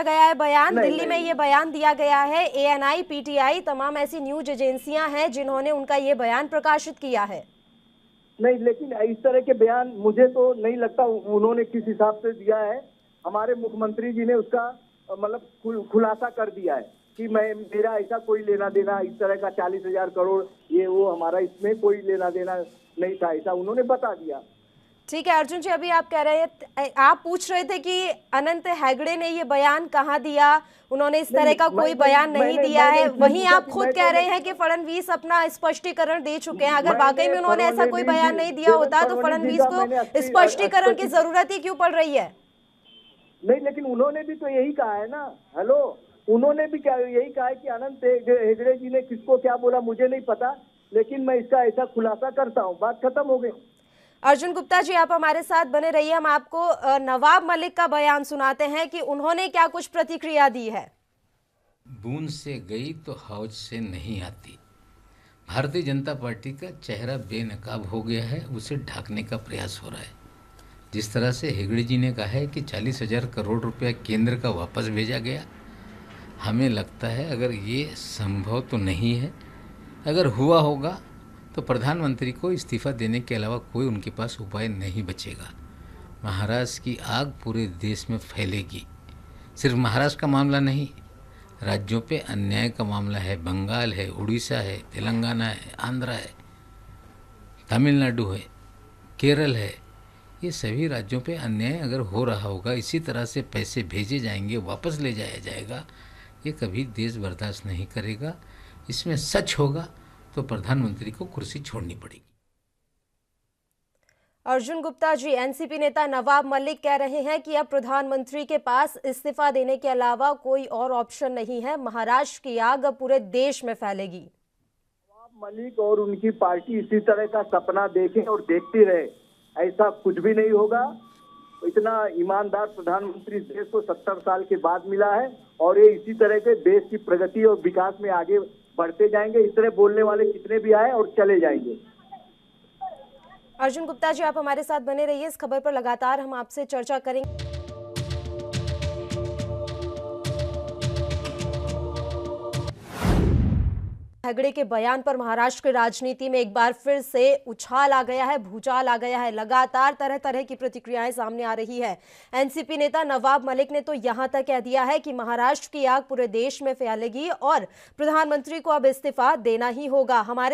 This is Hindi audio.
गया है बयान, नहीं, दिल्ली में नहीं, ये बयान दिया गया है। एएनआई, पीटीआई, तमाम ऐसी न्यूज एजेंसियां हैं जिन्होंने उनका ये बयान प्रकाशित किया है। नहीं, लेकिन इस तरह के बयान मुझे तो नहीं लगता उन्होंने किस हिसाब से दिया है। हमारे मुख्यमंत्री जी ने उसका मतलब खुलासा कर दिया है कि मेरा ऐसा कोई लेना देना इस तरह का 40,000 करोड़ ये वो हमारा इसमें कोई लेना देना नहीं था, ऐसा उन्होंने बता दिया। ठीक है अर्जुन जी, अभी आप कह रहे हैं, आप पूछ रहे थे कि अनंत हेगड़े ने ये बयान कहाँ दिया, उन्होंने इस तरह का कोई बयान नहीं दिया है। वहीं आप खुद कह रहे हैं कि फडणवीस अपना स्पष्टीकरण दे चुके हैं। अगर वाकई में उन्होंने ऐसा कोई बयान नहीं दिया होता तो फडणवीस को स्पष्टीकरण की जरूरत ही क्यों पड़ रही है? नहीं, लेकिन उन्होंने भी तो यही कहा है ना। हेलो, उन्होंने भी क्या यही कहा है कि अनंत हेगड़े जी ने किसको क्या बोला मुझे नहीं पता, लेकिन मैं इसका ऐसा खुलासा करता हूँ, बात खत्म हो गई। अर्जुन गुप्ता जी, आप हमारे साथ बने रहिए। हम आपको नवाब मलिक का बयान सुनाते हैं कि उन्होंने क्या कुछ प्रतिक्रिया दी है। बूंद से गई तो हौज से नहीं आती। भारतीय जनता पार्टी का चेहरा बेनकाब हो गया है, उसे ढकने का प्रयास हो रहा है। जिस तरह से हेगड़े जी ने कहा है कि 40,000 करोड़ रुपया केंद्र का वापस भेजा गया, हमें लगता है अगर ये संभव तो नहीं है। अगर हुआ होगा तो प्रधानमंत्री को इस्तीफा देने के अलावा कोई उनके पास उपाय नहीं बचेगा। महाराष्ट्र की आग पूरे देश में फैलेगी। सिर्फ महाराष्ट्र का मामला नहीं, राज्यों पे अन्याय का मामला है। बंगाल है, उड़ीसा है, तेलंगाना है, आंध्रा है, तमिलनाडु है, केरल है। ये सभी राज्यों पे अन्याय अगर हो रहा होगा, इसी तरह से पैसे भेजे जाएंगे, वापस ले जाया जाएगा, ये कभी देश बर्दाश्त नहीं करेगा। इसमें सच होगा तो प्रधानमंत्री को कुर्सी छोड़नी पड़ेगी। अर्जुन गुप्ता जी, एनसीपी नेता नवाब मलिक कह रहे हैं कि अब प्रधानमंत्री के पास इस्तीफा देने के अलावा कोई और ऑप्शन नहीं है। महाराष्ट्र की आग अब पूरे देश में फैलेगी। नवाब मलिक और उनकी पार्टी इसी तरह का सपना देखें और देखती रहे, ऐसा कुछ भी नहीं होगा। इतना ईमानदार प्रधानमंत्री देश को 70 साल के बाद मिला है और ये इसी तरह के देश की प्रगति और विकास में आगे बढ़ते जाएंगे। इस तरह बोलने वाले कितने भी आए और चले जाएंगे। अर्जुन गुप्ता जी, आप हमारे साथ बने रहिए। इस खबर पर लगातार हम आपसे चर्चा करेंगे। हेगड़े के बयान पर महाराष्ट्र की राजनीति में एक बार फिर से उछाल आ गया है, भूचाल आ गया है। लगातार तरह तरह की प्रतिक्रियाएं सामने आ रही है। एनसीपी नेता नवाब मलिक ने तो यहां तक कह दिया है कि महाराष्ट्र की आग पूरे देश में फैलेगी और प्रधानमंत्री को अब इस्तीफा देना ही होगा। हमारे